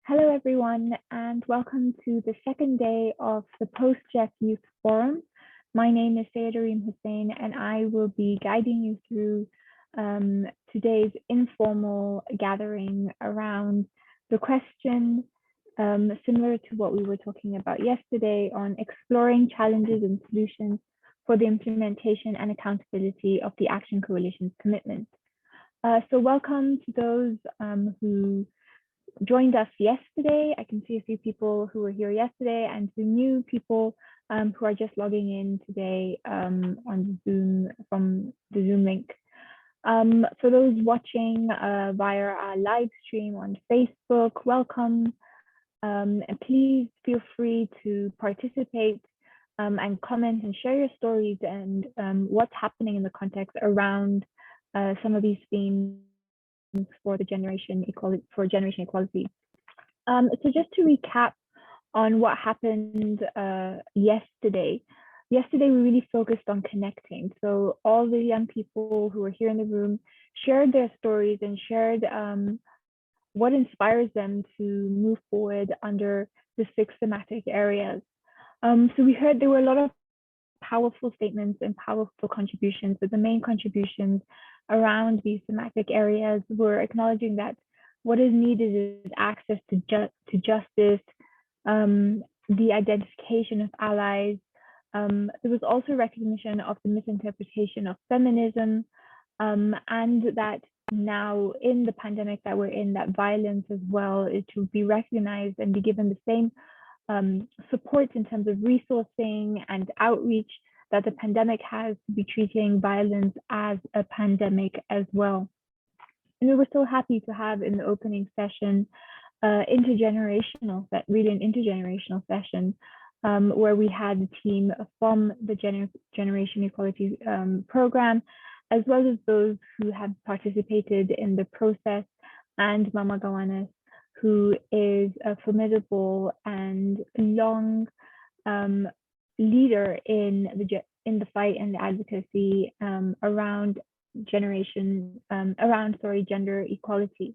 Hello, everyone, and welcome to the second day of the Post-GEF Youth Forum. My name is Sayyidareem Hussain, and I will be guiding you through today's informal gathering around the question similar to what we were talking about yesterday on exploring challenges and solutions for the implementation and accountability of the Action Coalition's commitment. So welcome to those who joined us yesterday. I can see a few people who were here yesterday and some new people who are just logging in today on Zoom from the Zoom link. For those watching via our live stream on Facebook, welcome. And please feel free to participate and comment and share your stories and what's happening in the context around some of these themes for generation equality. So just to recap on what happened yesterday. Yesterday, we really focused on connecting. So all the young people who were here in the room shared their stories and shared what inspires them to move forward under the 6 thematic areas. So we heard there were a lot of powerful statements and powerful contributions, but the main contributions around these thematic areas were acknowledging that what is needed is access to justice, the identification of allies. There was also recognition of the misinterpretation of feminism, and that now in the pandemic that we're in, that violence as well is to be recognized and be given the same support in terms of resourcing and outreach that the pandemic has, to be treating violence as a pandemic as well. And we were so happy to have in the opening session intergenerational session where we had a team from the Generation Equality program, as well as those who have participated in the process, and Mama Gawanas, who is a formidable and long leader in the fight and the advocacy around gender equality.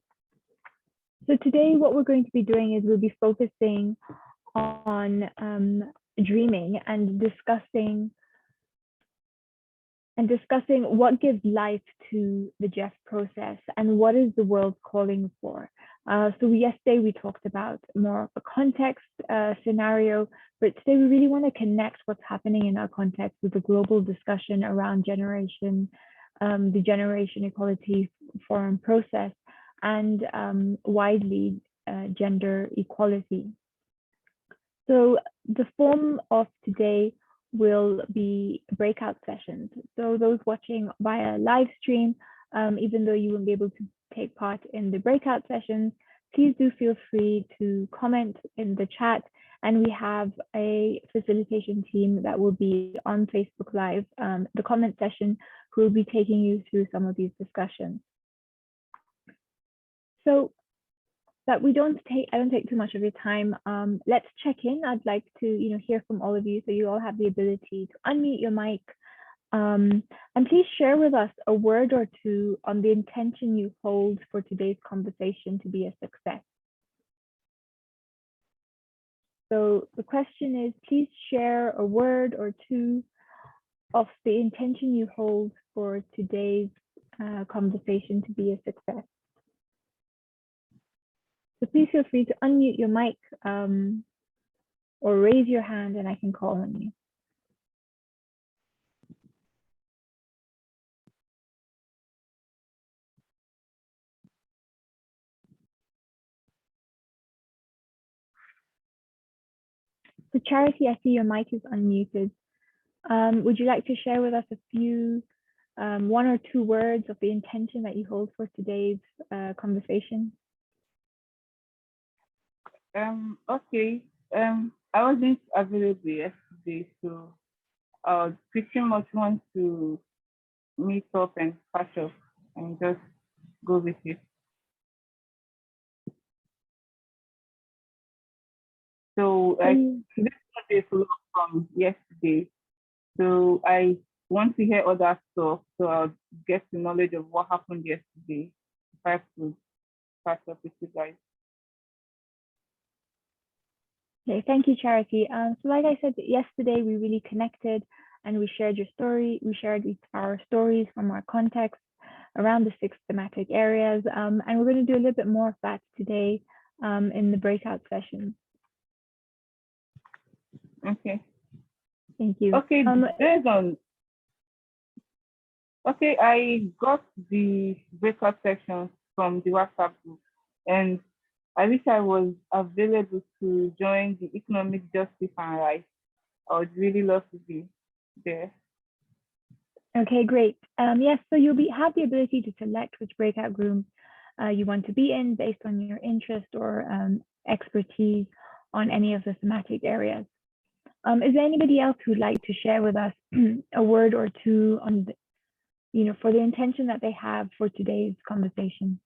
So today, what we're going to be doing is we'll be focusing on dreaming and discussing what gives life to the GEF process and what is the world calling for. So yesterday we talked about more of a context scenario, but today we really want to connect what's happening in our context with the global discussion around the Generation Equality Forum process and widely gender equality. So the form of today will be breakout sessions. So those watching via live stream, even though you won't be able to take part in the breakout sessions, please do feel free to comment in the chat. And we have a facilitation team that will be on Facebook Live, the comment session, who will be taking you through some of these discussions. So that I don't take too much of your time. Let's check in. I'd like to hear from all of you, so you all have the ability to unmute your mic. And please share with us a word or two on the intention you hold for today's conversation to be a success. So the question is, please share a word or two of the intention you hold for today's conversation to be a success. So please feel free to unmute your mic or raise your hand and I can call on you. So Charity, I see your mic is unmuted. Would you like to share with us a few, 1 or 2 words of the intention that you hold for today's conversation? Okay. I wasn't available yesterday, so I pretty much want to meet up and catch up and just go with it. So this is a follow-up from yesterday. So I want to hear other stuff, so I'll get the knowledge of what happened yesterday if I could catch up with you guys. Okay, thank you, Charity. So like I said yesterday, we really connected and we shared your story. We shared our stories from our context around the 6 thematic areas. And we're going to do a little bit more of that today in the breakout session. Okay. Thank you. Okay, okay, I got the breakout section from the WhatsApp group, and I wish I was available to join the economic justice and rights. I would really love to be there. Okay, great. Yes, so you'll have the ability to select which breakout room you want to be in based on your interest or expertise on any of the thematic areas. Is there anybody else who'd like to share with us a word or two on, for the intention that they have for today's conversation?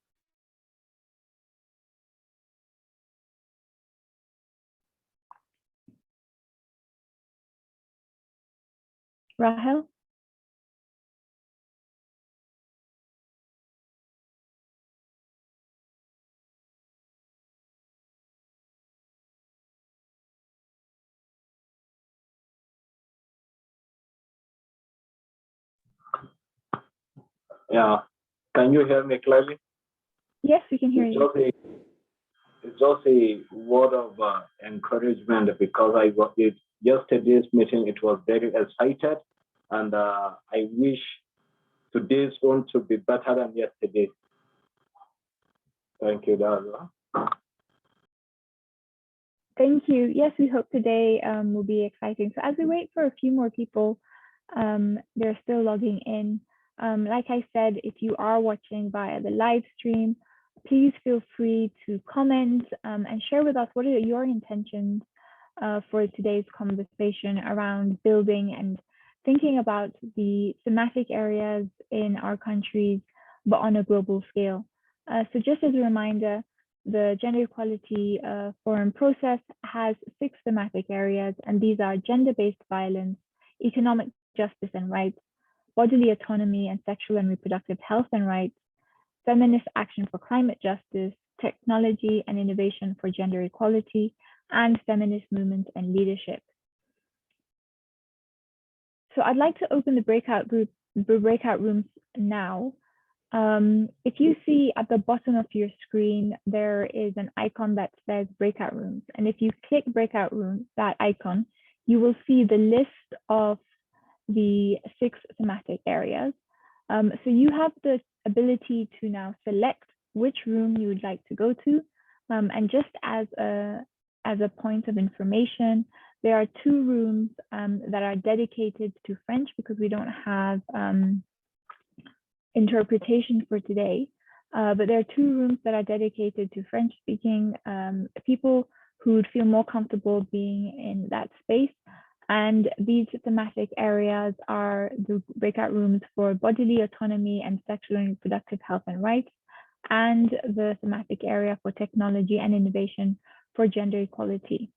Rahel? Yeah. Can you hear me clearly? Yes, we can hear you. It's just a word of encouragement because I got it yesterday's meeting. It was very excited, and I wish today's one to be better than yesterday. Thank you, Dara. Thank you. Yes, we hope today will be exciting. So as we wait for a few more people, they're still logging in. Like I said, if you are watching via the live stream, please feel free to comment and share with us what are your intentions for today's conversation around building and thinking about the thematic areas in our countries, but on a global scale. So just as a reminder, the Gender Equality Forum process has 6 thematic areas, and these are gender-based violence, economic justice and rights, bodily autonomy and sexual and reproductive health and rights, feminist action for climate justice, technology and innovation for gender equality, and feminist movement and leadership. So I'd like to open the breakout rooms now. If you see at the bottom of your screen, there is an icon that says breakout rooms. And if you click breakout room, that icon, you will see the list of the 6 thematic areas. So you have the ability to now select which room you would like to go to. And just as a point of information, there are 2 rooms that are dedicated to French because we don't have interpretation for today. But there are 2 rooms that are dedicated to French-speaking people who would feel more comfortable being in that space. And these thematic areas are the breakout rooms for bodily autonomy and sexual and reproductive health and rights, and the thematic area for technology and innovation for gender equality.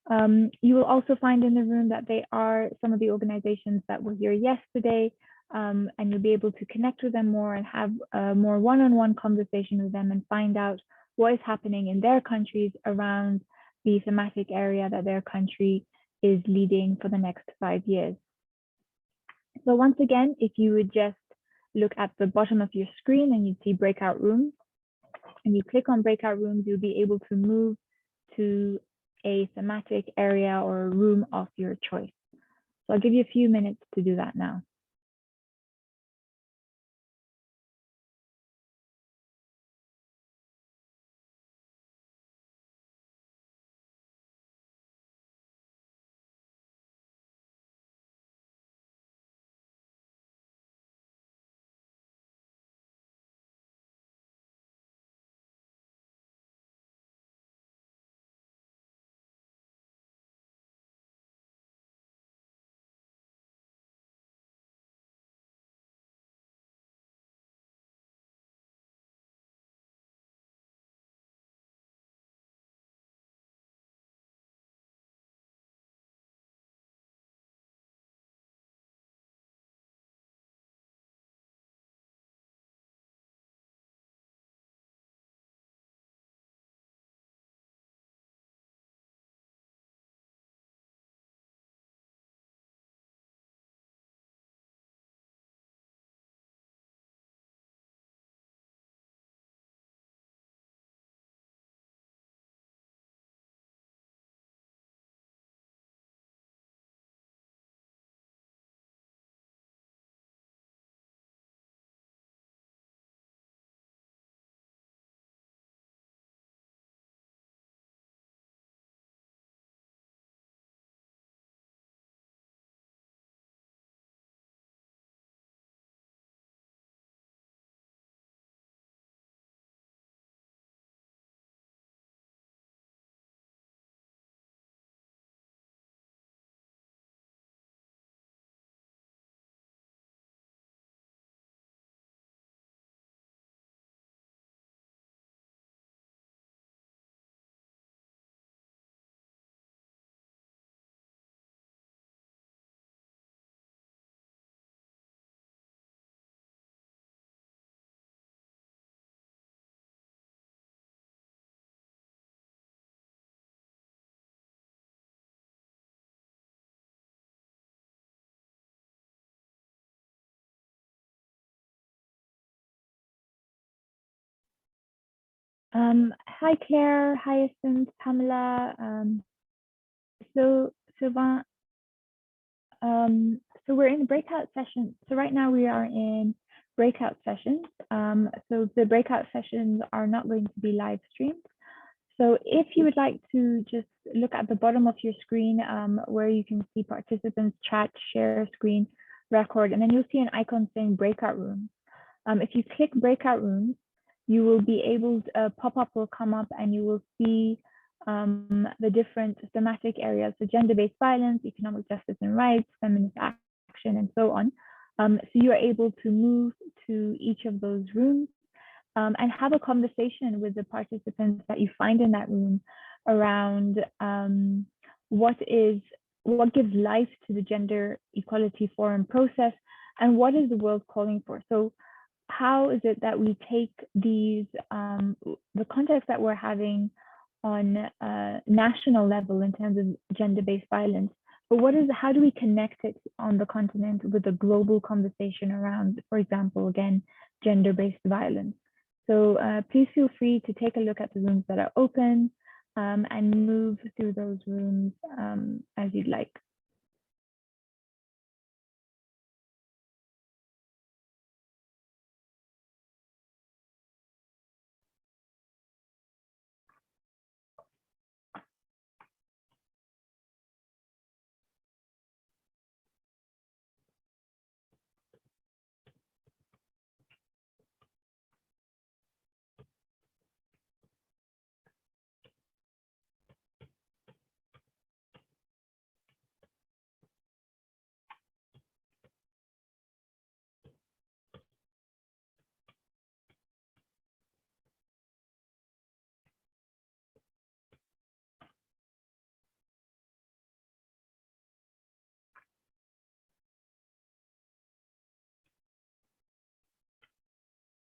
You will also find in the room that they are some of the organizations that were here yesterday, and you'll be able to connect with them more and have a more one-on-one conversation with them and find out what is happening in their countries around the thematic area that their country is leading for the next 5 years. So once again, if you would just look at the bottom of your screen and you'd see breakout rooms, and you click on breakout rooms, you'll be able to move to a thematic area or a room of your choice. So I'll give you a few minutes to do that now. Hi Claire, Hyacinth, Pamela, so Sylvain. So we're in breakout sessions. So right now we are in breakout sessions. So the breakout sessions are not going to be live streamed. So if you would like to just look at the bottom of your screen where you can see participants chat, share screen, record, and then you'll see an icon saying breakout rooms. If you click breakout rooms, you will be able to, pop-up will come up and you will see the different thematic areas, so gender-based violence, economic justice and rights, feminist action, and so on. So you are able to move to each of those rooms and have a conversation with the participants that you find in that room around what gives life to the Gender Equality Forum process and what is the world calling for. So how is it that we take these, the context that we're having on a national level in terms of gender-based violence, but how do we connect it on the continent with a global conversation around, for example, again, gender-based violence? So please feel free to take a look at the rooms that are open and move through those rooms as you'd like.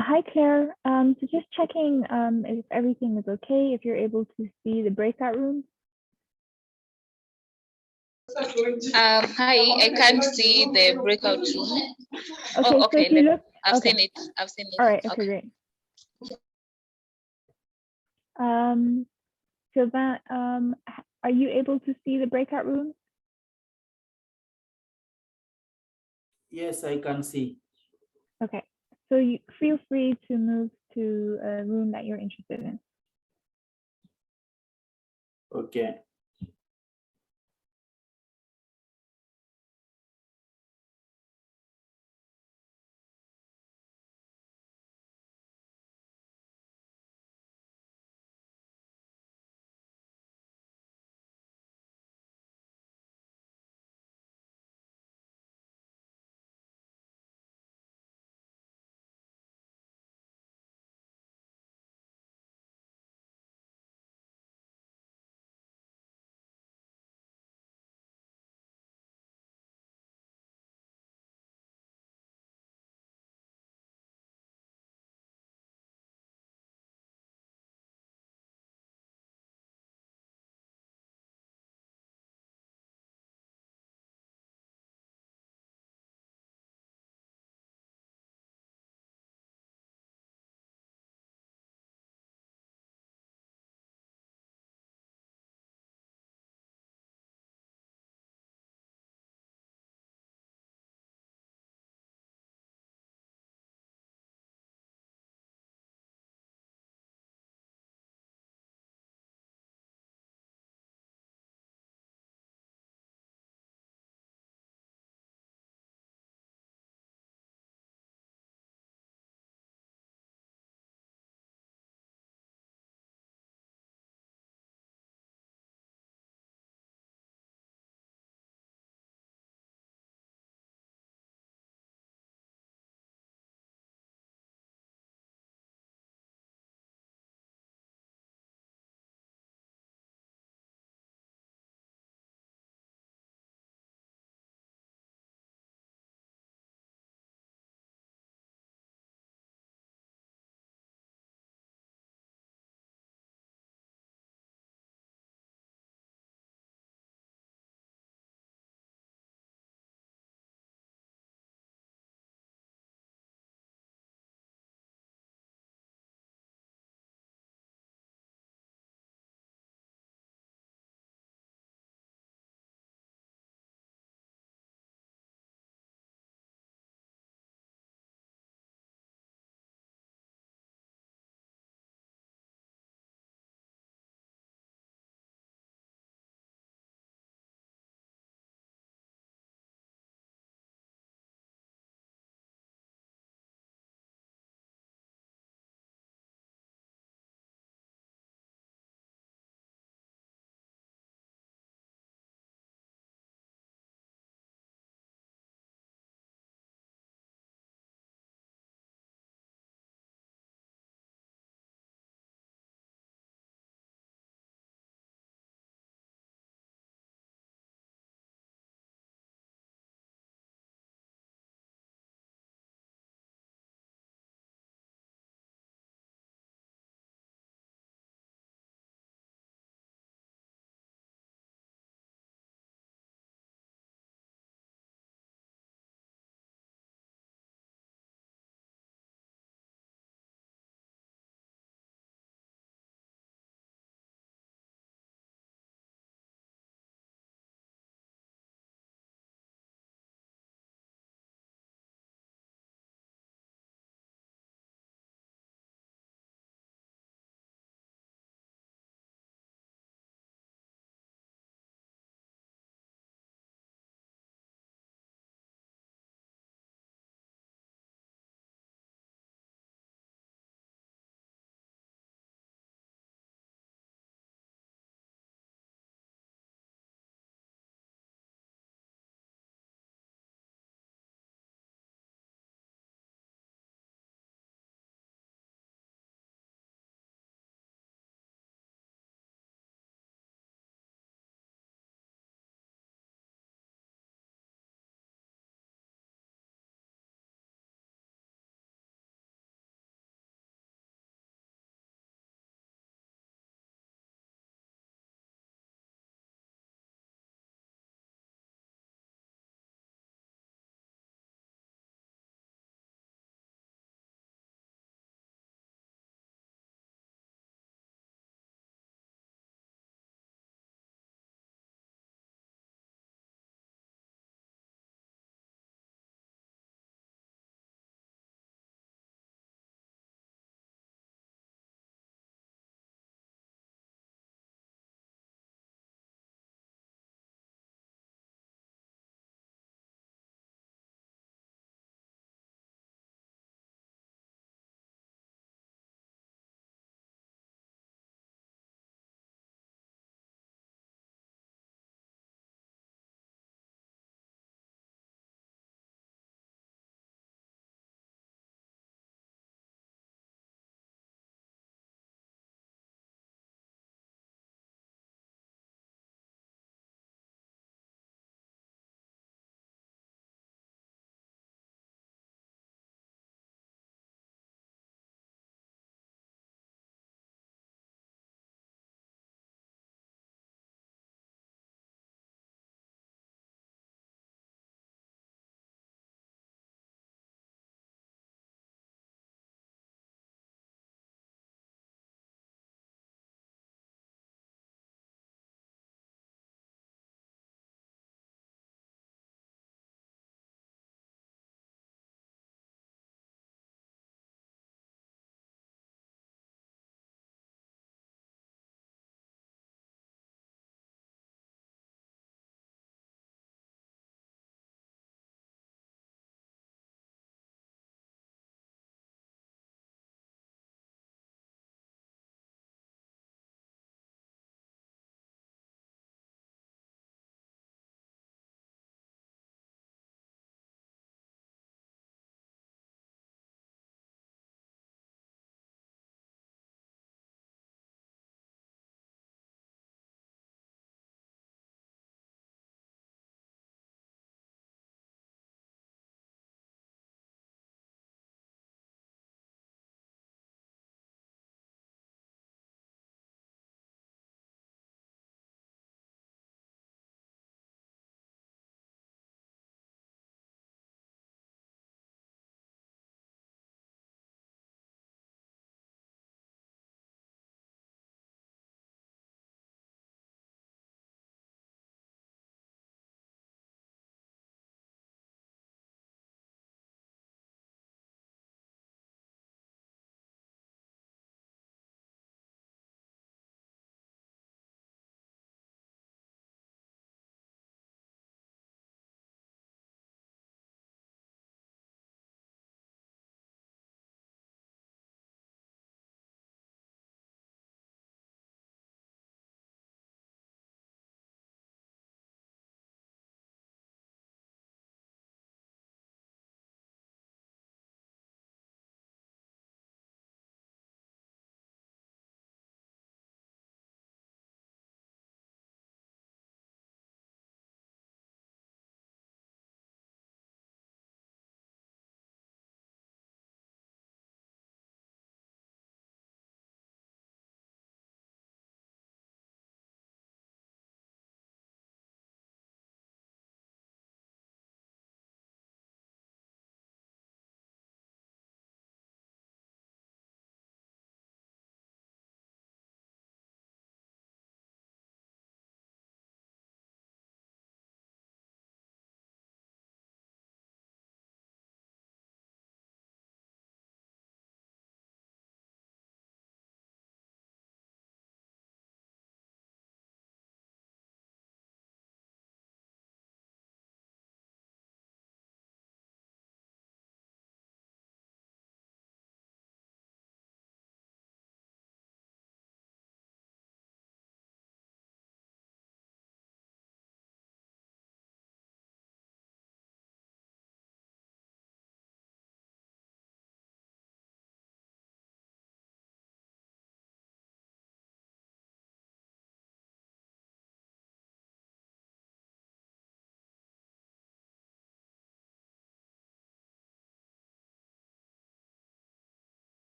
Hi, Claire. So just checking if everything is okay, if you're able to see the breakout room. Hi, I can't see the breakout room. Okay, oh, So okay. if you look, I've okay. seen it. I've seen it. All right. Okay, great. Sylvain, are you able to see the breakout room? Yes, I can see. Okay. So you feel free to move to a room that you're interested in. Okay.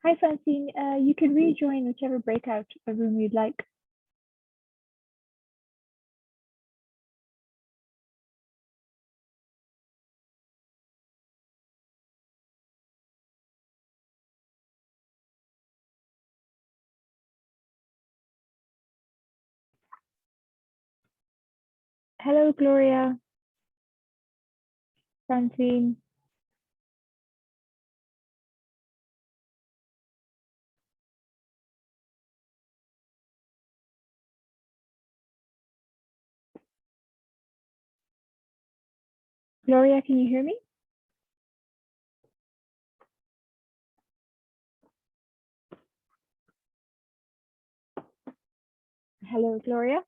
Hi, Francine. You can rejoin whichever breakout room you'd like. Hello, Gloria. Francine. Gloria, can you hear me? Hello, Gloria.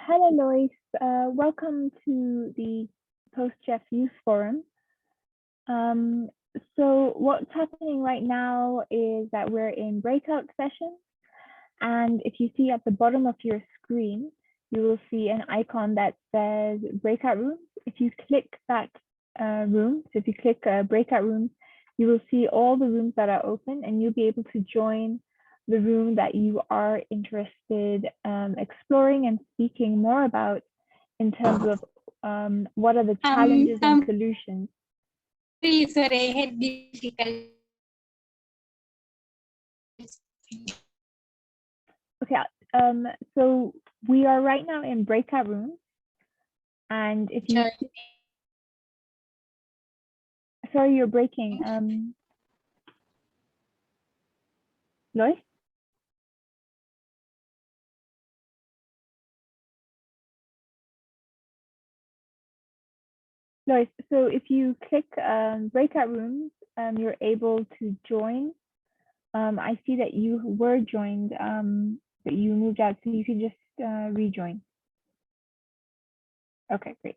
Hello, Lois. Welcome to the Post-GEF Youth Forum. So what's happening right now is that we're in breakout sessions. And if you see at the bottom of your screen, you will see an icon that says breakout rooms. If you click that room, so if you click breakout rooms, you will see all the rooms that are open and you'll be able to join the room that you are interested exploring and speaking more about in terms of what are the challenges and solutions. Sorry, I had difficulty. Okay, so we are right now in breakout rooms, and if you sorry, you're breaking. Lois? Lois, so if you click breakout rooms, you're able to join. I see that you were joined, but you moved out, so you can just rejoin. Okay, great.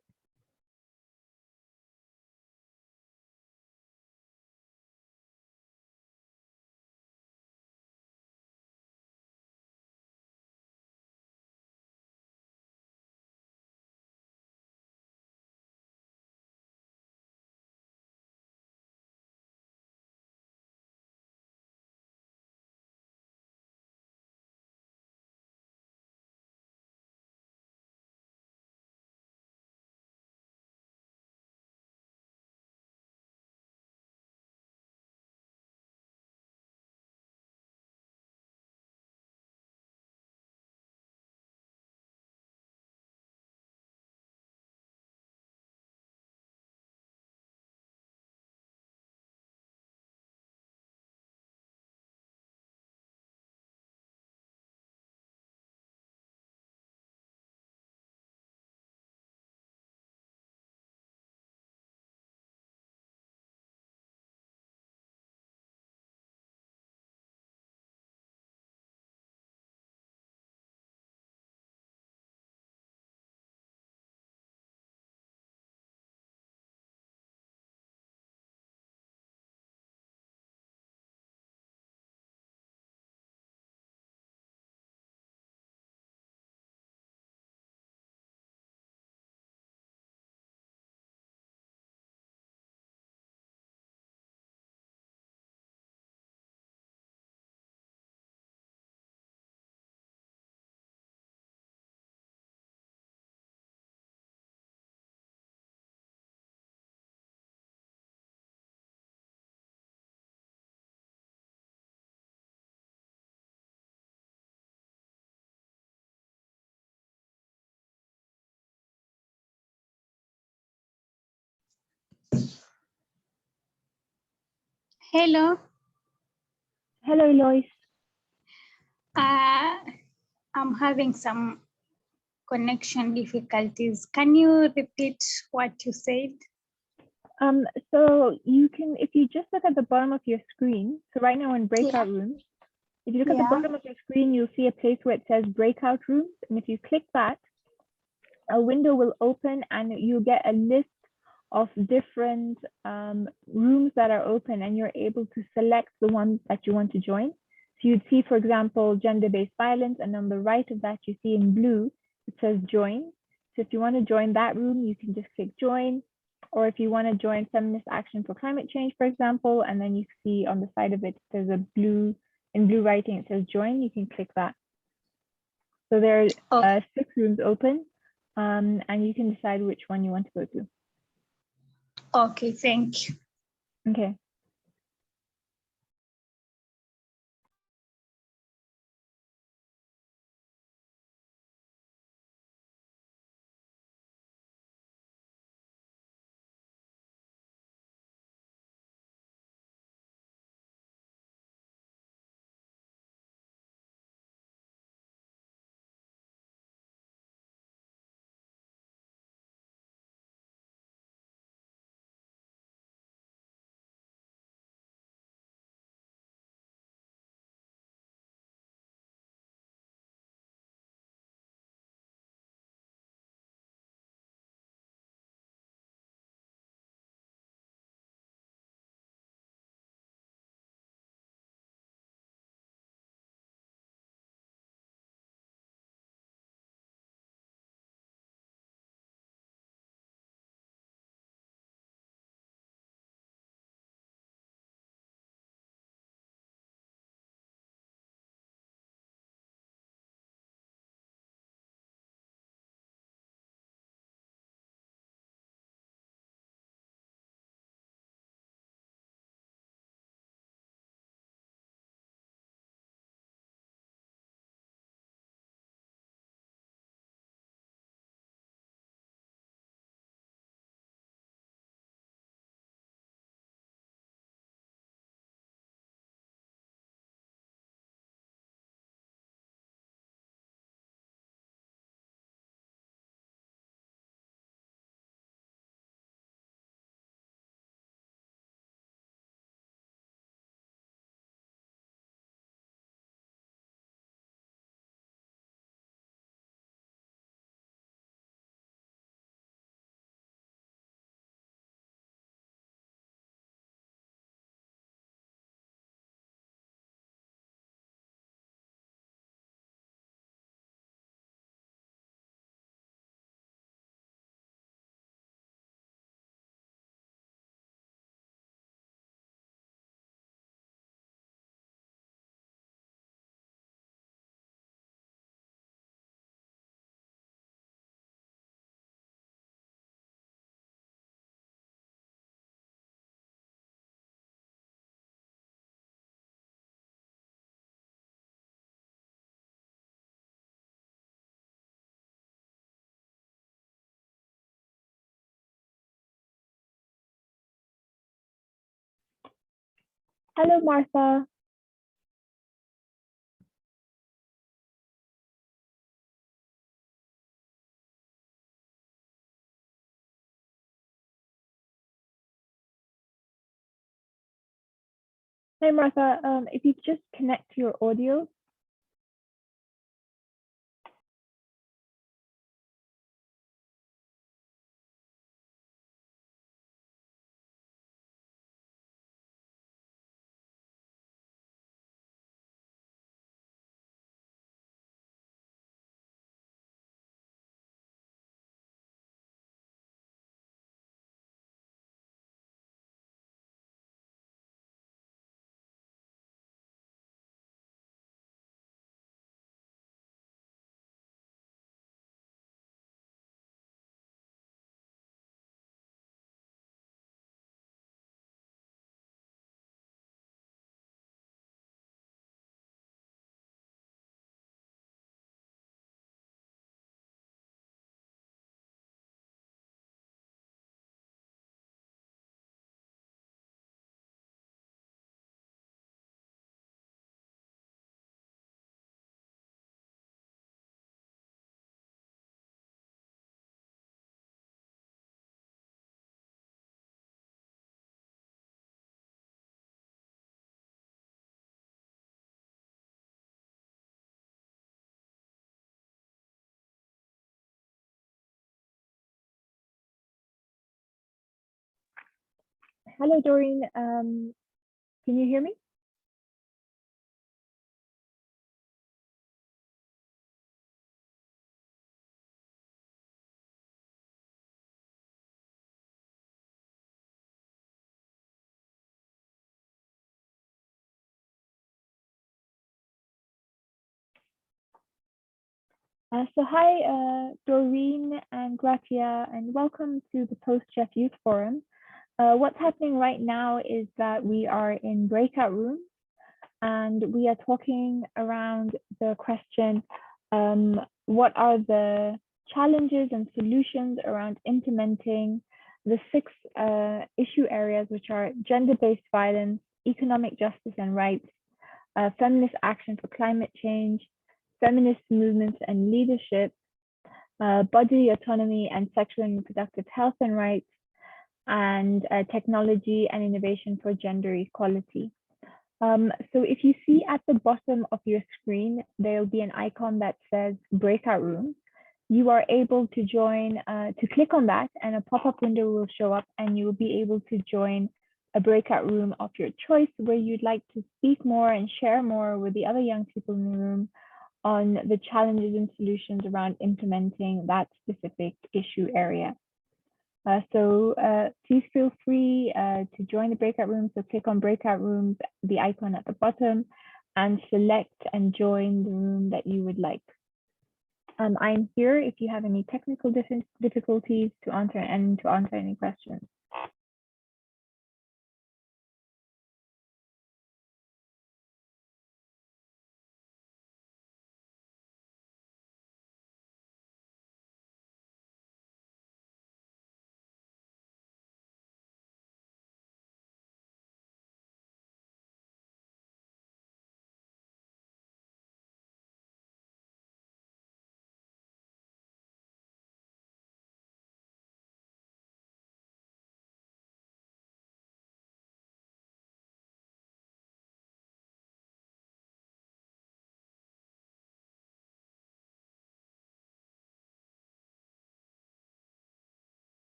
Hello. Hello, Lois. I'm having some connection difficulties. Can you repeat what you said? So you can, if you just look at the bottom of your screen, so right now in breakout rooms, if you look at the bottom of your screen, you'll see a place where it says breakout rooms. And if you click that, a window will open and you'll get a list of different rooms that are open, and you're able to select the one that you want to join. So you'd see, for example, gender-based violence, and on the right of that, you see in blue, it says join. So if you want to join that room, you can just click join. Or if you want to join Feminist Action for Climate Change, for example, and then you see on the side of it, there's a blue, in blue writing, it says join, you can click that. So there are 6 rooms open, and you can decide which one you want to go to. Okay, thank you. Okay. Hello, Martha. Hi, Martha. If you just connect to your audio. Hello, Doreen. Can you hear me? So hi, Doreen and Gratia, and welcome to the Post-GEF Youth Forum. What's happening right now is that we are in breakout rooms and we are talking around the question, what are the challenges and solutions around implementing the 6 issue areas, which are gender-based violence, economic justice and rights, feminist action for climate change, feminist movements and leadership, body autonomy and sexual and reproductive health and rights, and technology and innovation for gender equality. So if you see at the bottom of your screen, there will be an icon that says breakout room. You are able to join, to click on that, and a pop-up window will show up and you will be able to join a breakout room of your choice where you'd like to speak more and share more with the other young people in the room on the challenges and solutions around implementing that specific issue area. So please feel free to join the breakout room. So click on breakout rooms, the icon at the bottom, and select and join the room that you would like. I'm here if you have any technical difficulties to answer any questions.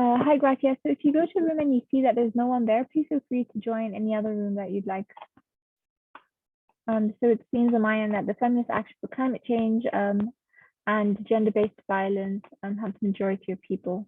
Hi, Gracia. So if you go to a room and you see that there's no one there, please feel free to join any other room that you'd like. So it seems on my end that the feminist action for climate change and gender-based violence have the majority of people.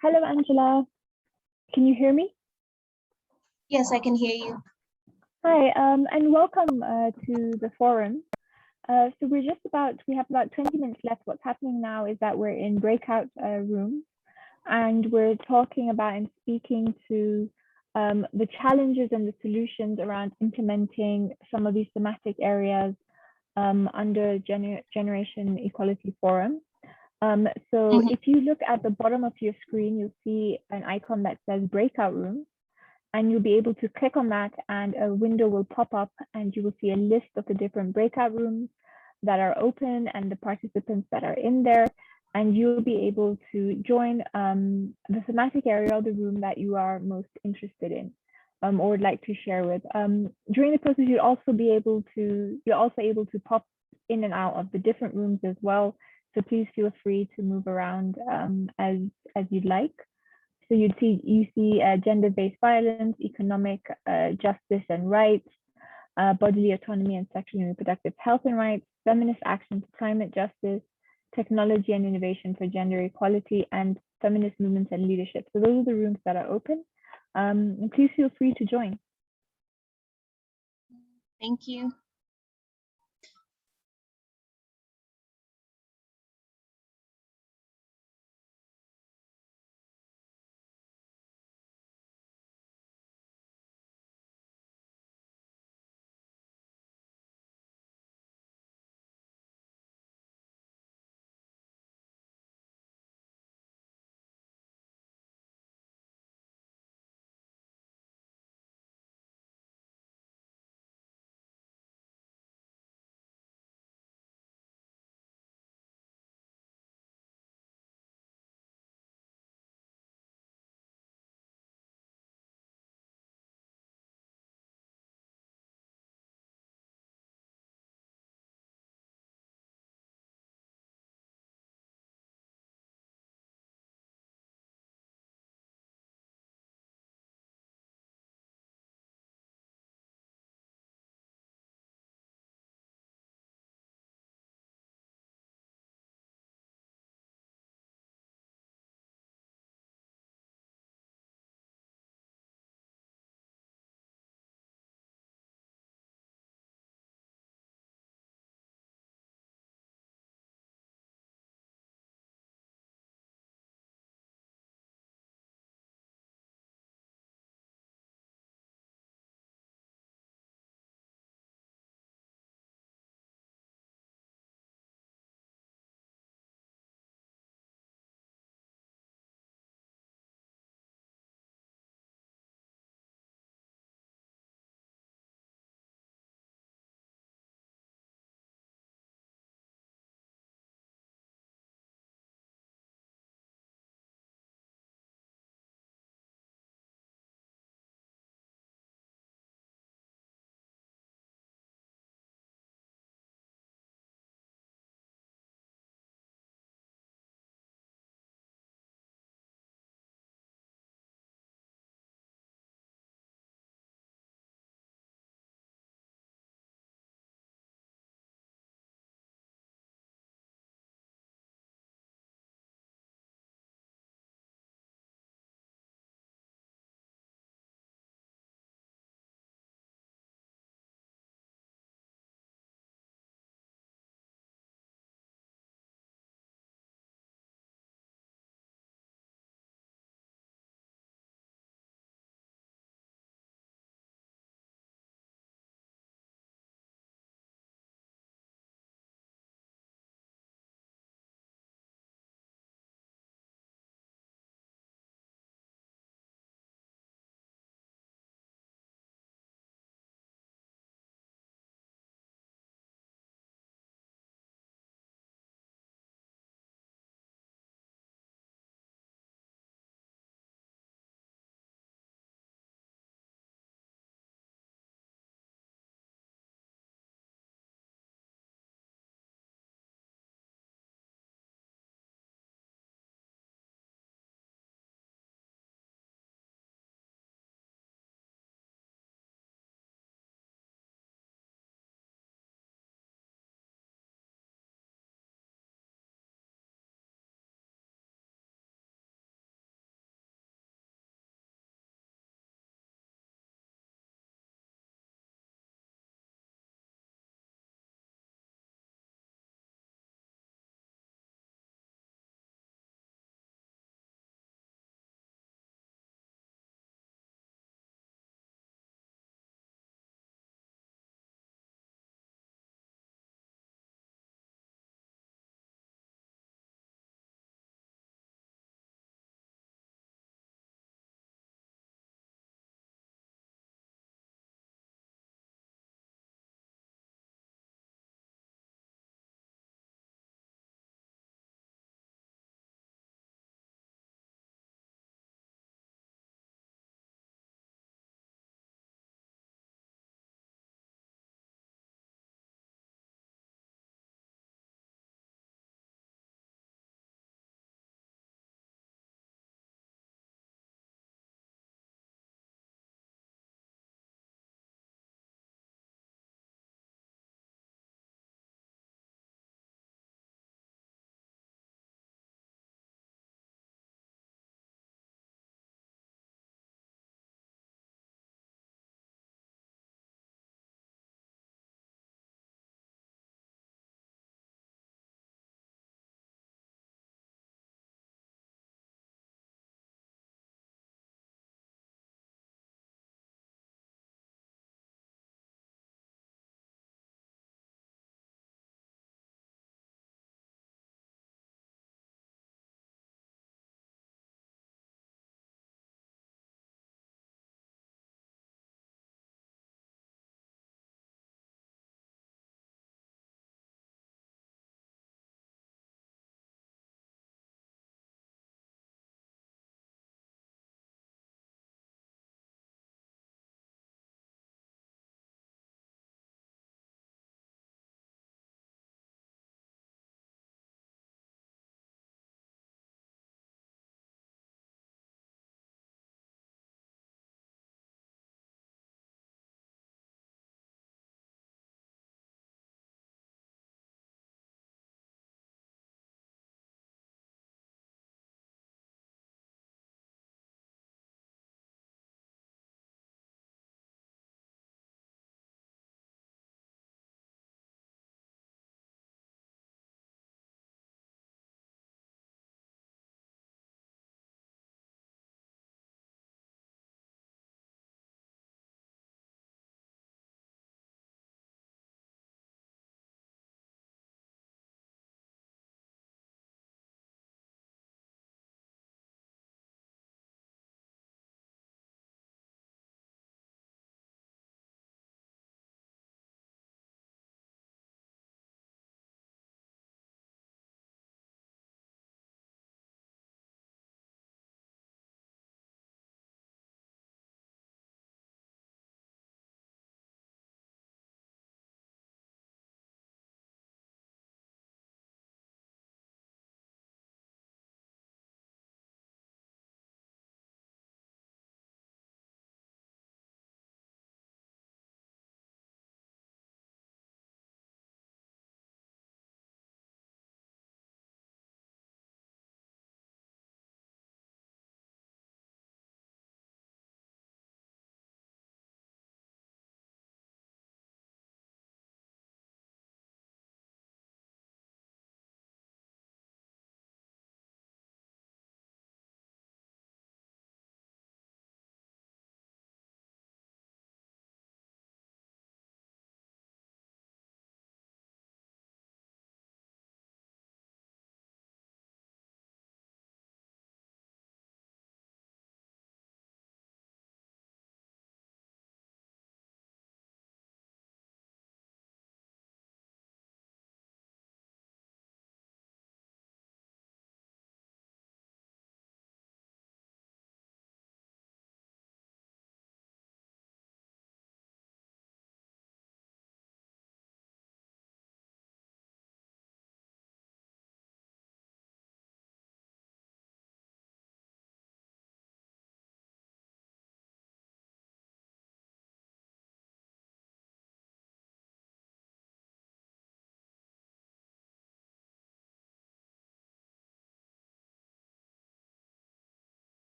Hello, Angela. Can you hear me? Yes, I can hear you. Hi, and welcome to the forum. So we have about 20 minutes left. What's happening now is that we're in breakout rooms, and we're talking about and speaking to the challenges and the solutions around implementing some of these thematic areas under Generation Equality Forum. So if you look at the bottom of your screen, you'll see an icon that says breakout rooms, and you'll be able to click on that and a window will pop up and you will see a list of the different breakout rooms that are open and the participants that are in there. And you'll be able to join the thematic area or the room that you are most interested in or would like to share with. During the process, you're also able to pop in and out of the different rooms as well. So please feel free to move around as you'd like. So you see gender-based violence, economic justice and rights, bodily autonomy and sexual and reproductive health and rights, feminist action for climate justice, technology and innovation for gender equality, and feminist movements and leadership. So those are the rooms that are open. And please feel free to join. Thank you.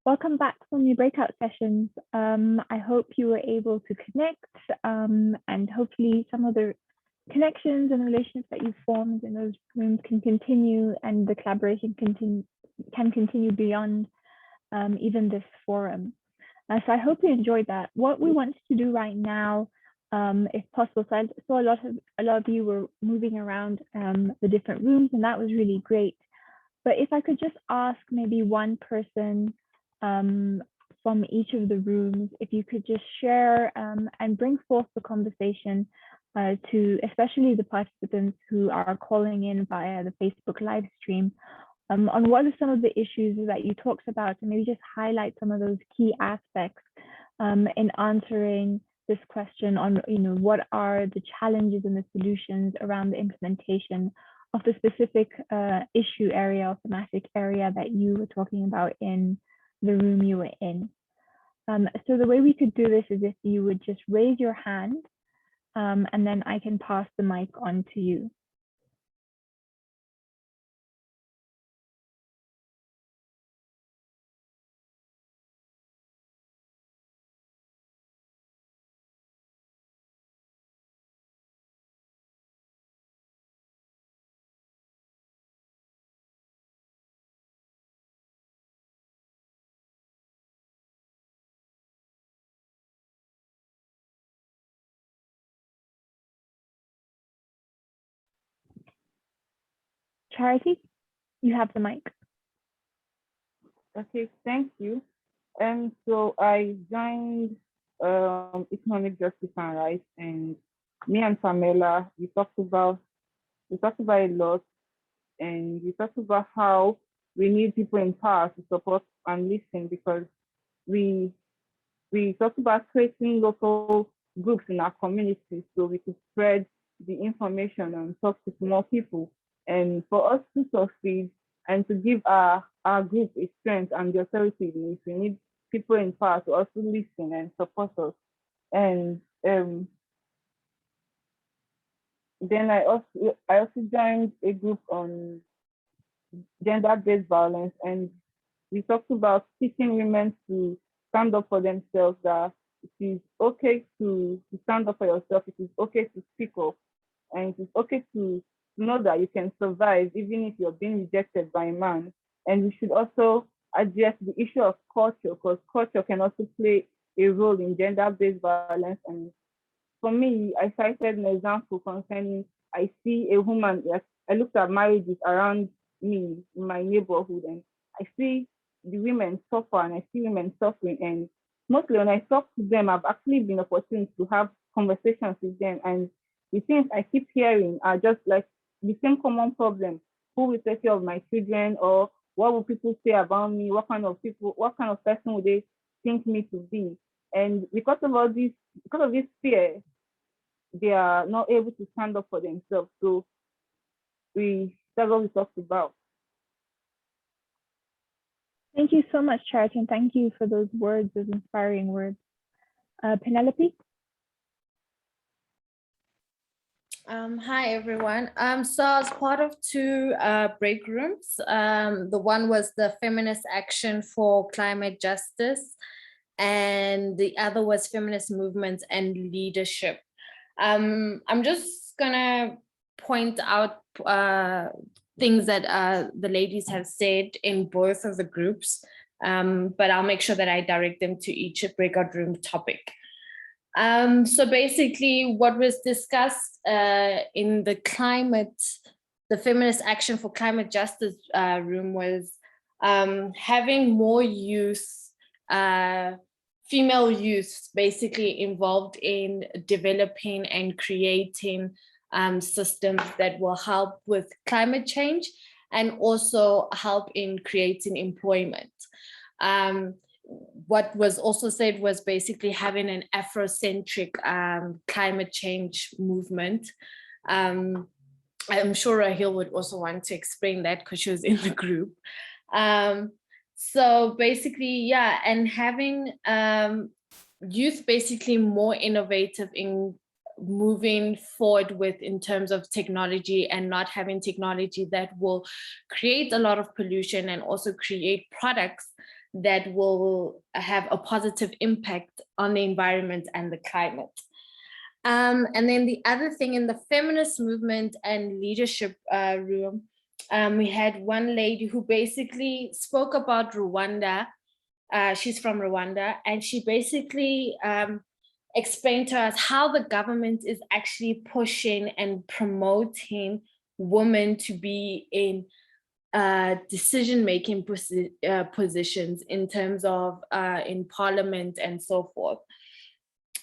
Welcome back from your breakout sessions. I hope you were able to connect and hopefully some of the connections and relationships that you formed in those rooms can continue and the collaboration can continue beyond even this forum. So I hope you enjoyed that. What we want to do right now, if possible, so I saw a lot of you were moving around the different rooms, and that was really great. But if I could just ask maybe one person from each of the rooms, if you could just share and bring forth the conversation to especially the participants who are calling in via the Facebook live stream on what are some of the issues that you talked about, and maybe just highlight some of those key aspects in answering this question on, what are the challenges and the solutions around the implementation of the specific issue area or thematic area that you were talking about in the room you were in. So the way we could do this is if you would just raise your hand and then I can pass the mic on to you. Charity, you have the mic. Okay, thank you. So I joined Economic Justice and Rights, and me and Pamela, we talked about a lot, and we talked about how we need people in power to support and listen, because we talked about creating local groups in our community so we could spread the information and talk to more people. And for us to succeed and to give our group a strength and the authority we need people in power to also listen and support us. And then I also joined a group on gender-based violence, and we talked about teaching women to stand up for themselves, that it is okay to stand up for yourself, it is okay to speak up, and it is okay to know that you can survive even if you're being rejected by a man. And we should also address the issue of culture, because culture can also play a role in gender-based violence. And for me, I cited an example concerning, I see a woman, I looked at marriages around me in my neighborhood, and I see the women suffer and I see women suffering. And mostly when I talk to them, I've actually been opportunity to have conversations with them. And the things I keep hearing are just like the same common problem. Who will take care of my children? Or what will people say about me? What kind of person would they think me to be? And because of this fear, they are not able to stand up for themselves. So that's what we talked about. Thank you so much, Charity, and thank you for those words, those inspiring words. Penelope? Hi, everyone. So I was part of two break rooms. The one was the Feminist Action for Climate Justice, and the other was Feminist Movements and Leadership. I'm just gonna point out things that the ladies have said in both of the groups, but I'll make sure that I direct them to each breakout room topic. So basically what was discussed in the Feminist Action for Climate Justice room was having more youth, female youth basically involved in developing and creating systems that will help with climate change and also help in creating employment. What was also said was basically having an Afrocentric climate change movement. I'm sure Rahil would also want to explain that because she was in the group. So basically, yeah, and having youth basically more innovative in moving forward with in terms of technology, and not having technology that will create a lot of pollution and also create products that will have a positive impact on the environment and the climate. And then the other thing in the feminist movement and leadership room, we had one lady who basically spoke about Rwanda. She's from Rwanda, and she basically explained to us how the government is actually pushing and promoting women to be in decision-making positions in terms of in parliament and so forth.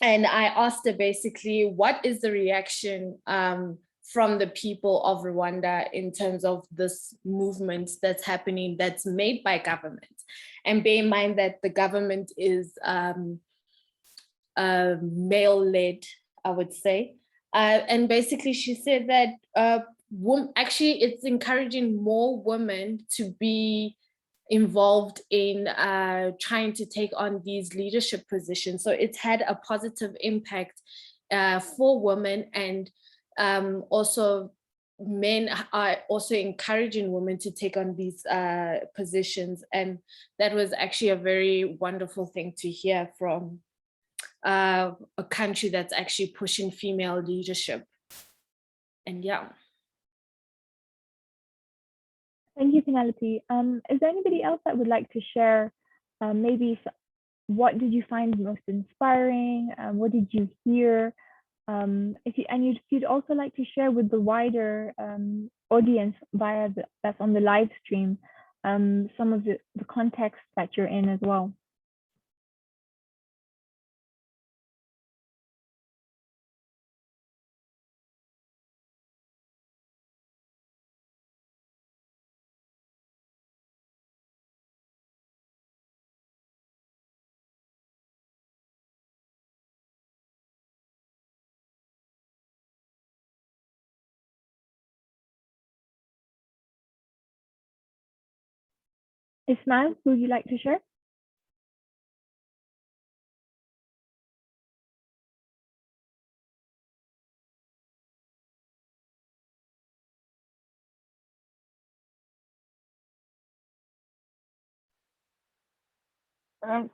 And I asked her basically, what is the reaction from the people of Rwanda in terms of this movement that's happening, that's made by government? And bear in mind that the government is male-led, I would say. And basically she said that actually it's encouraging more women to be involved in trying to take on these leadership positions. So it's had a positive impact for women, and also men are also encouraging women to take on these positions. And that was actually a very wonderful thing to hear from a country that's actually pushing female leadership. And yeah. Thank you, Penelope. Is there anybody else that would like to share maybe what did you find most inspiring? What did you hear? If you'd also like to share with the wider audience that's on the live stream, some of the context that you're in as well. Ismail, would you like to share?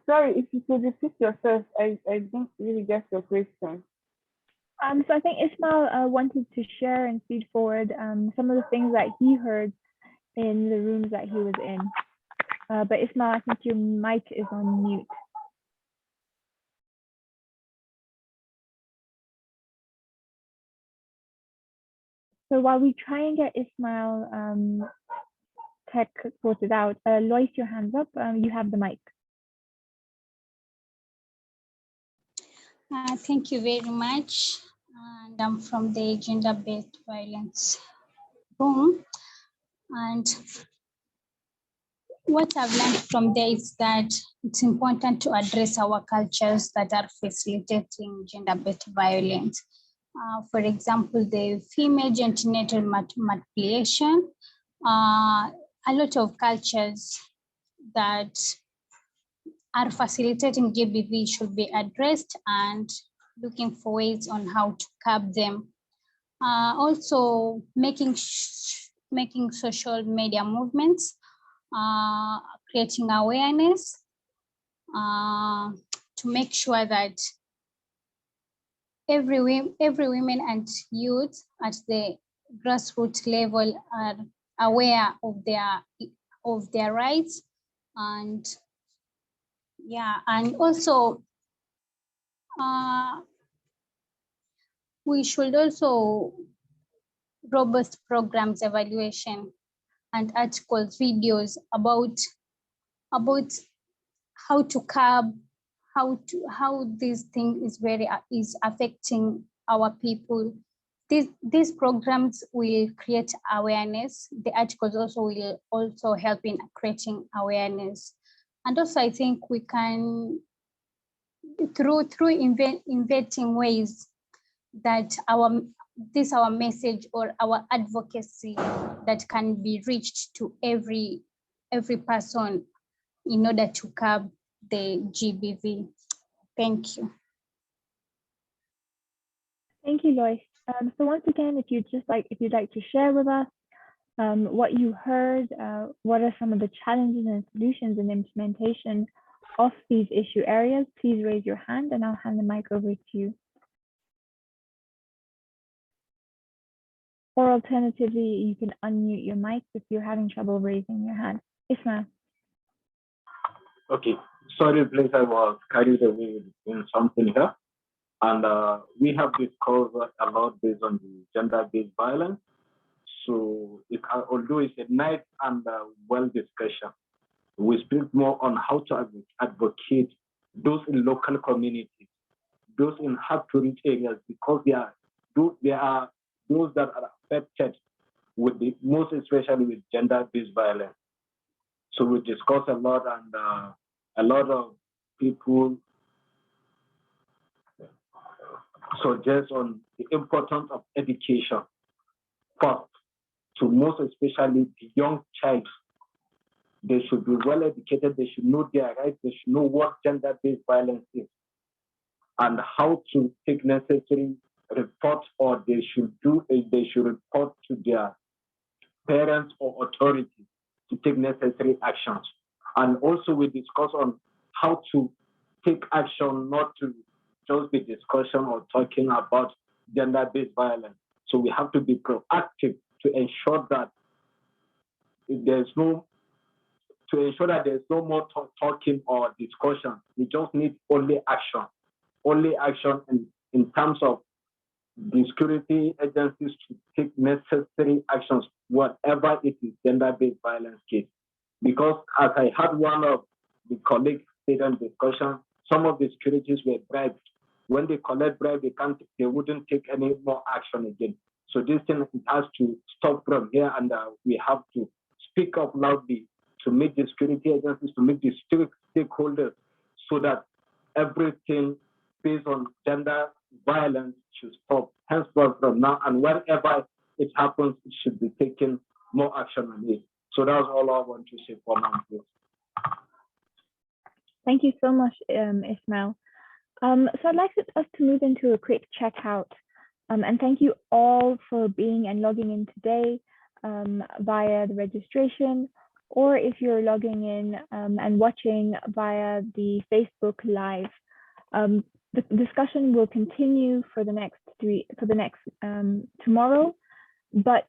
Sorry, if you could repeat yourself, I didn't really get your question. So I think Ismail wanted to share and feed forward some of the things that he heard in the rooms that he was in. But Ismail, I think your mic is on mute. So while we try and get Ismail tech sorted out, Lois, your hands up. You have the mic. Thank you very much. And I'm from the gender-based violence room. And what I've learned from there is that it's important to address our cultures that are facilitating gender-based violence. For example, the female genital mutilation. A lot of cultures that are facilitating GBV should be addressed and looking for ways on how to curb them. Also making social media movements, creating awareness to make sure that every women and youth at the grassroots level are aware of their rights. And yeah, and also we should also robust programs, evaluation, and articles, videos about how to curb, how this thing is affecting our people. These programs will create awareness. The articles also will also help in creating awareness. And also I think we can, through inventing ways that our message or our advocacy that can be reached to every person in order to curb the GBV. Thank you. Thank you, Lois. So once again, if you'd like to share with us what you heard, what are some of the challenges and solutions in implementation of these issue areas, please raise your hand and I'll hand the mic over to you. Or alternatively, you can unmute your mic if you're having trouble raising your hand. Ismail. Okay, sorry, please, I was carried away in something here. And we have discussed a lot based on the gender-based violence. So although it's a nice and well discussion, we speak more on how to advocate those in local communities, those in hard-to-reach areas, because they are those that are affected with the most especially with gender-based violence. So we discuss a lot, and a lot of people suggest on the importance of education first, to most especially the young child. They should be well educated, they should know their rights, they should know what gender-based violence is and how to take necessary reports, or they should report to their parents or authorities to take necessary actions. And also we discuss on how to take action, not to just be discussion or talking about gender-based violence. So we have to be proactive to ensure that there's no more talking or discussion. We just need only action in terms of the security agencies to take necessary actions, whatever it is gender-based violence case. Because as I had one of the colleagues say in discussion, some of the securities were bribed. When they collect bribe, they wouldn't take any more action again. So this thing has to stop from here, and we have to speak up loudly to make the security agencies, to make the stakeholders, so that everything based on gender violence should stop henceforth from now, and whenever it happens, it should be taken more action on it. So that's all I want to say for now. Thank you so much, Ismail. So I'd like us to move into a quick checkout. And thank you all for being and logging in today via the registration, or if you're logging in and watching via the Facebook Live. The discussion will continue for the next tomorrow, but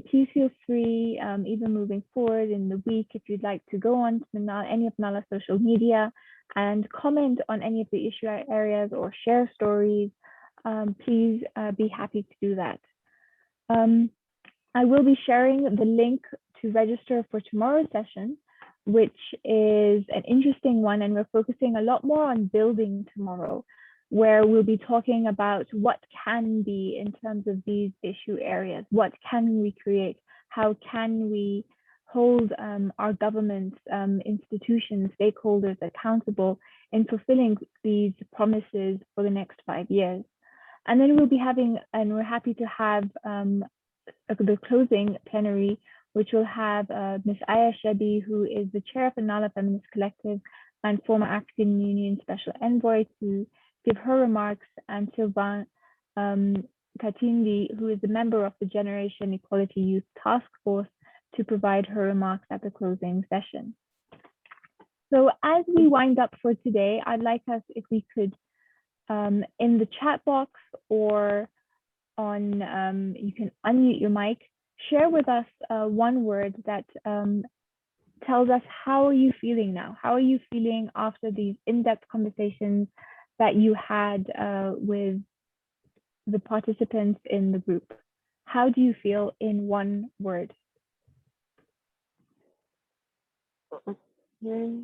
please feel free, even moving forward in the week, if you'd like to go on to any of Nala's social media and comment on any of the issue areas or share stories, please be happy to do that. I will be sharing the link to register for tomorrow's session, which is an interesting one, and we're focusing a lot more on building tomorrow, where we'll be talking about what can be in terms of these issue areas. What can we create? How can we hold our governments, institutions, stakeholders accountable in fulfilling these promises for the next 5 years? And then we'll be having, and we're happy to have the closing plenary, which will have Ms. Aya Shebi, who is the chair of the Nala Feminist Collective and former African Union Special Envoy, to give her remarks, and Sylvain Katindi, who is a member of the Generation Equality Youth Task Force, to provide her remarks at the closing session. So as we wind up for today, I'd like us, if we could, in the chat box or on, you can unmute your mic, share with us one word that tells us, how are you feeling now? How are you feeling after these in-depth conversations that you had with the participants in the group? How do you feel in one word? Okay.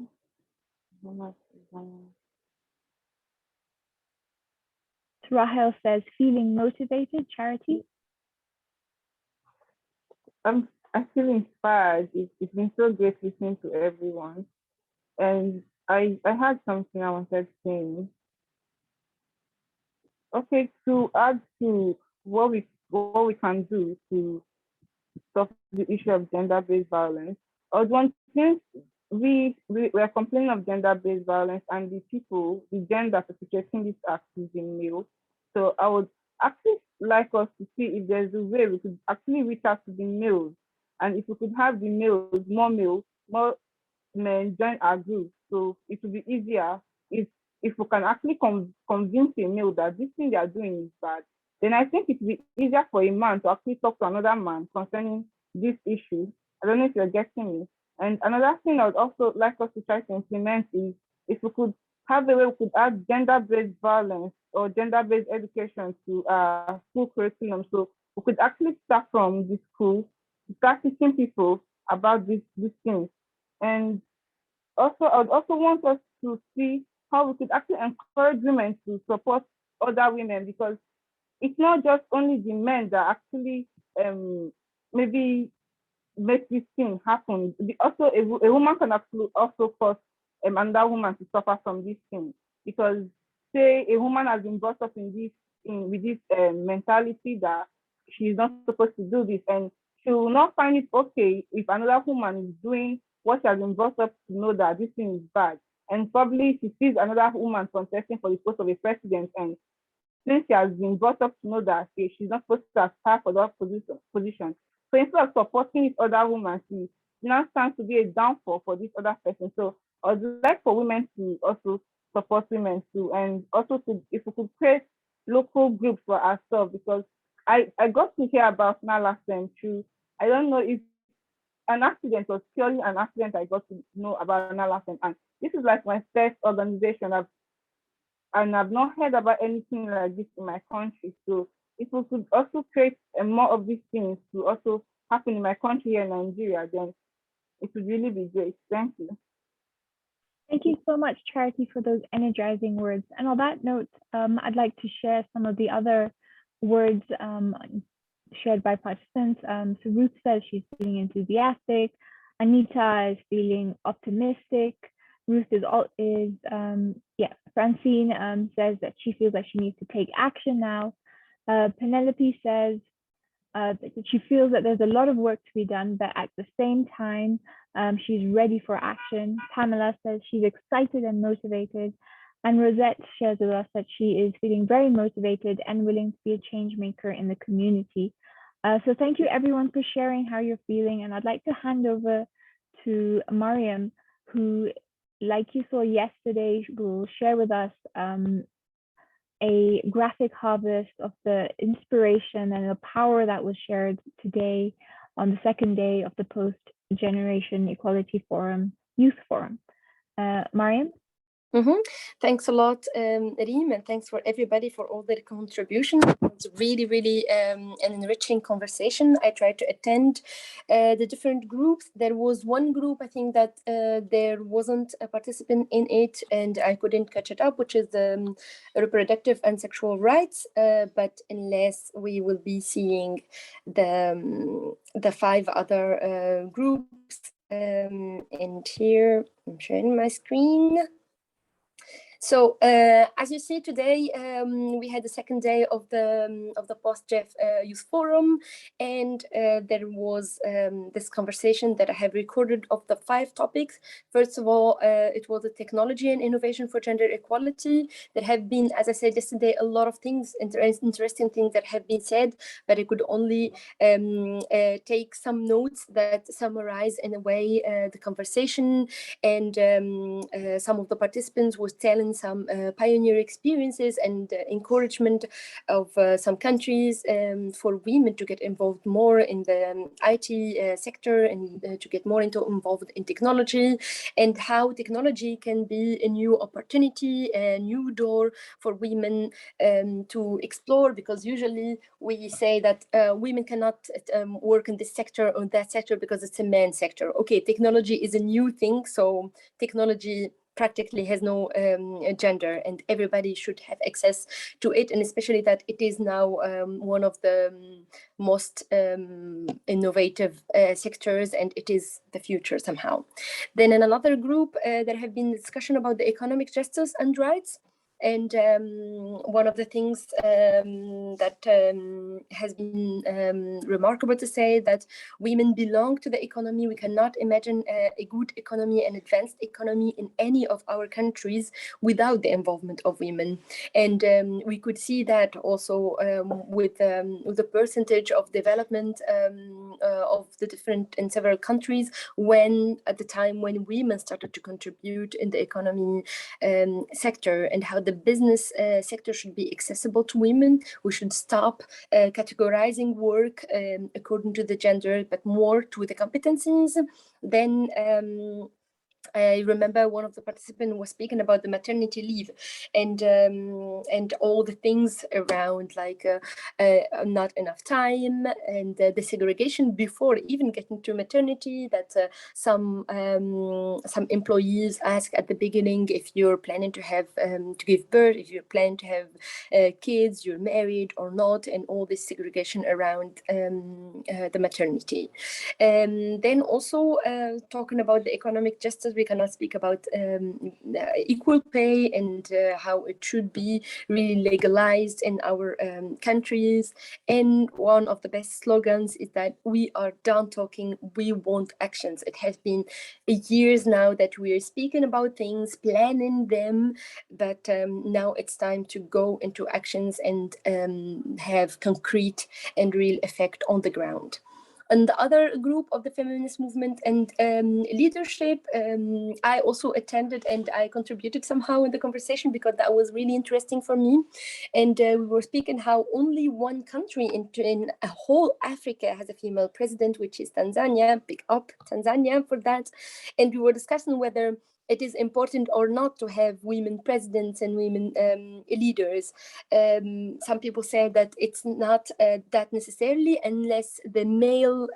Rahel says, feeling motivated. Charity? I feel inspired. It's been so great listening to everyone. And I had something I wanted to say. Okay, to add to what we can do to stop the issue of gender-based violence. One thing, we are complaining of gender-based violence, and the gender perpetrating this act is the male. So I would actually like us to see if there's a way we could actually reach out to the males And if we could have the males, more men join our group, so it would be easier if we can actually convince a male that this thing they are doing is bad, then I think it would be easier for a man to actually talk to another man concerning this issue. I don't know if you're getting me. And another thing I would also like us to try to implement is if we could have a way we could add gender-based violence or gender-based education to school curriculum. So we could actually start from the school to start teaching people about these things. And also, I would also want us to see how we could actually encourage women to support other women, because it's not just only the men that actually maybe make this thing happen. Also, a woman can actually also cause another woman to suffer from this thing, because say a woman has been brought up with this mentality that she's not supposed to do this, and she will not find it okay if another woman is doing what she has been brought up to know that this thing is bad. And probably she sees another woman contesting for the post of a president, and since she has been brought up to know that she's not supposed to aspire for that position. So instead of supporting this other woman, she now stands to be a downfall for this other person. So I would like for women to also support women too, and also if we could create local groups for ourselves, because I got to hear about Nalafem through, I don't know if an accident was purely an accident. I got to know about Nalafem, and this is like my first organization. I've not heard about anything like this in my country. So if we could also create more of these things to also happen in my country here in Nigeria, then it would really be great. Thank you. Thank you so much, Charity, for those energizing words. And on that note, I'd like to share some of the other words shared by participants. So Ruth says she's feeling enthusiastic. Anita is feeling optimistic. Ruth Francine says that she feels like she needs to take action now. Penelope says that she feels that there's a lot of work to be done, but at the same time, she's ready for action. Pamela says she's excited and motivated. And Rosette shares with us that she is feeling very motivated and willing to be a change maker in the community. So thank you everyone for sharing how you're feeling. And I'd like to hand over to Mariam, who, like you saw yesterday, will share with us a graphic harvest of the inspiration and the power that was shared today on the second day of the Post-Generation Equality Forum, Youth Forum. Mariam? Thanks a lot, Reem, and thanks for everybody for all their contribution. It's really, really an enriching conversation. I tried to attend the different groups. There was one group, I think, that there wasn't a participant in it, and I couldn't catch it up, which is the reproductive and sexual rights. But unless we will be seeing the 5 other groups, and here I'm sharing my screen. So as you see today, we had the second day of the Post-GEF Youth Forum, and there was this conversation that I have recorded of the 5 topics. First of all, it was the technology and innovation for gender equality. There have been, as I said yesterday, a lot of things, interesting things that have been said, but I could only take some notes that summarize in a way the conversation, and some of the participants was telling some pioneer experiences and encouragement of some countries for women to get involved more in the IT sector and to get more involved in technology, and how technology can be a new opportunity, a new door for women to explore, because usually we say that women cannot work in this sector or that sector because it's a man's sector. Okay, technology is a new thing, so technology practically has no gender, and everybody should have access to it, and especially that it is now one of the most innovative sectors, and it is the future somehow. Then in another group, there have been discussion about the economic justice and rights. And one of the things that has been remarkable to say that women belong to the economy. We cannot imagine a good economy, an advanced economy in any of our countries without the involvement of women. And we could see that also with the percentage of development of the different in several countries, when at the time when women started to contribute in the economy sector, and how the business sector should be accessible to women. We should stop categorizing work according to the gender, but more to the competencies. Then I remember one of the participants was speaking about the maternity leave and all the things around, like not enough time and the segregation before even getting to maternity, that some employees ask at the beginning if you're planning to have to give birth, if you're planning to have kids, you're married or not, and all this segregation around the maternity. Then also talking about the economic justice, we cannot speak about equal pay and how it should be really legalized in our countries. And one of the best slogans is that we are done talking, we want actions. It has been years now that we are speaking about things, planning them, but now it's time to go into actions and have concrete and real effect on the ground. And the other group of the feminist movement and leadership, I also attended and I contributed somehow in the conversation because that was really interesting for me. And we were speaking how only one country in a whole Africa has a female president, which is Tanzania. Big up Tanzania for that. And we were discussing whether it is important or not to have women presidents and women leaders. Some people say that it's not that necessarily unless the male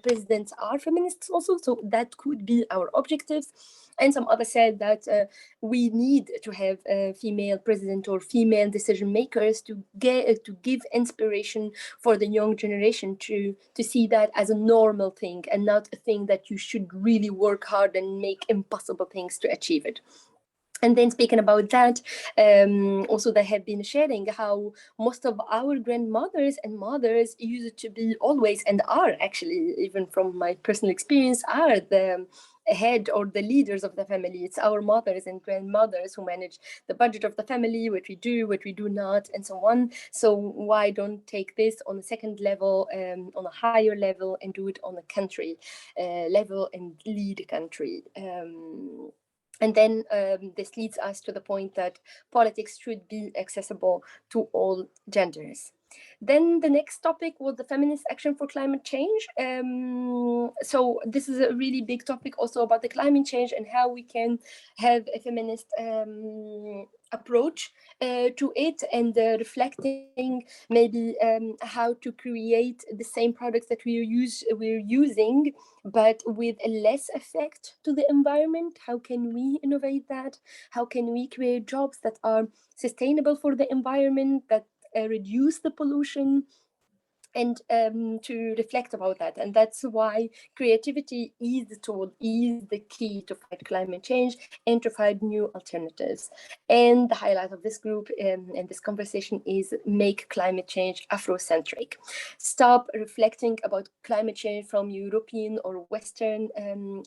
presidents are feminists also, so that could be our objectives. And some others said that we need to have a female president or female decision makers to give inspiration for the young generation to see that as a normal thing and not a thing that you should really work hard and make impossible things to achieve it. And then speaking about that, also they have been sharing how most of our grandmothers and mothers used to be always, and are actually, even from my personal experience, are the head or the leaders of the family. It's our mothers and grandmothers who manage the budget of the family, what we do not, and so on. So why don't take this on a second level, on a higher level, and do it on a country level and lead a country? And then this leads us to the point that politics should be accessible to all genders. Then the next topic was the feminist action for climate change. So this is a really big topic also about the climate change and how we can have a feminist approach to it, and reflecting maybe how to create the same products that we're using, but with a less effect to the environment. How can we innovate that? How can we create jobs that are sustainable for the environment, that reduce the pollution? And to reflect about that. And that's why creativity is the tool, is the key to fight climate change and to find new alternatives. And the highlight of this group and this conversation is make climate change Afrocentric. Stop reflecting about climate change from European or Western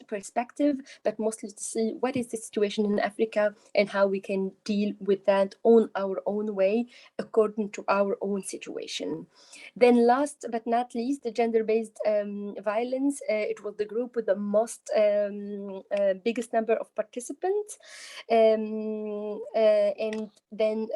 perspective, but mostly to see what is the situation in Africa and how we can deal with that on our own way, according to our own situation. Then last but not least, the gender-based violence. It was the group with the most biggest number of participants. And then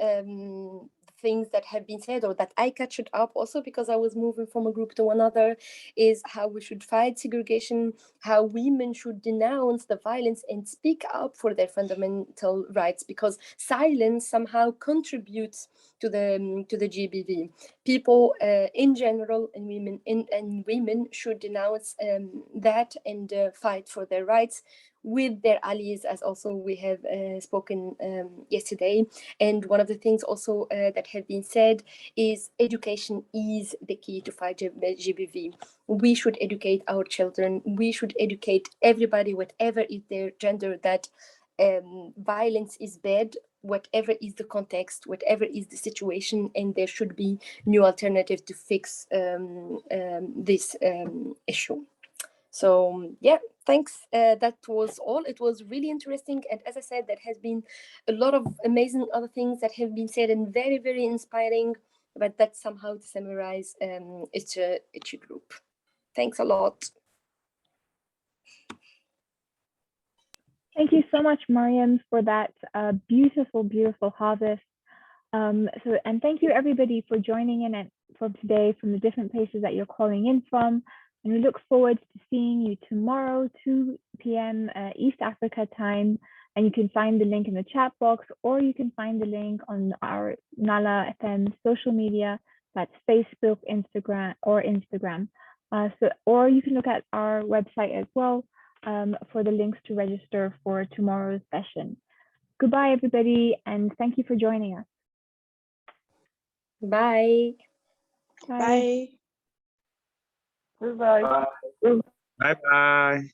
things that have been said, or that I catch it up also because I was moving from a group to another, is how we should fight segregation, how women should denounce the violence and speak up for their fundamental rights, because silence somehow contributes to the GBV. People in general, and women should denounce that and fight for their rights with their allies, as also we have spoken yesterday. And one of the things also that have been said is education is the key to fight GBV. We should educate our children. We should educate everybody, whatever is their gender, that violence is bad whatever is the context, whatever is the situation, and there should be new alternatives to fix this issue. So yeah, thanks. That was all. It was really interesting, and as I said, there has been a lot of amazing other things that have been said and very, very inspiring. But that's somehow to summarize each group. Thanks a lot. Thank you so much, Mariam, for that beautiful, beautiful harvest. And thank you everybody for joining in from today from the different places that you're calling in from. And we look forward to seeing you tomorrow, 2 p.m. East Africa time. And you can find the link in the chat box, or you can find the link on our Nalafem social media. That's Facebook, Instagram. Or you can look at our website as well for the links to register for tomorrow's session. Goodbye, everybody, and thank you for joining us. Bye. Bye. Goodbye. Bye. Bye bye.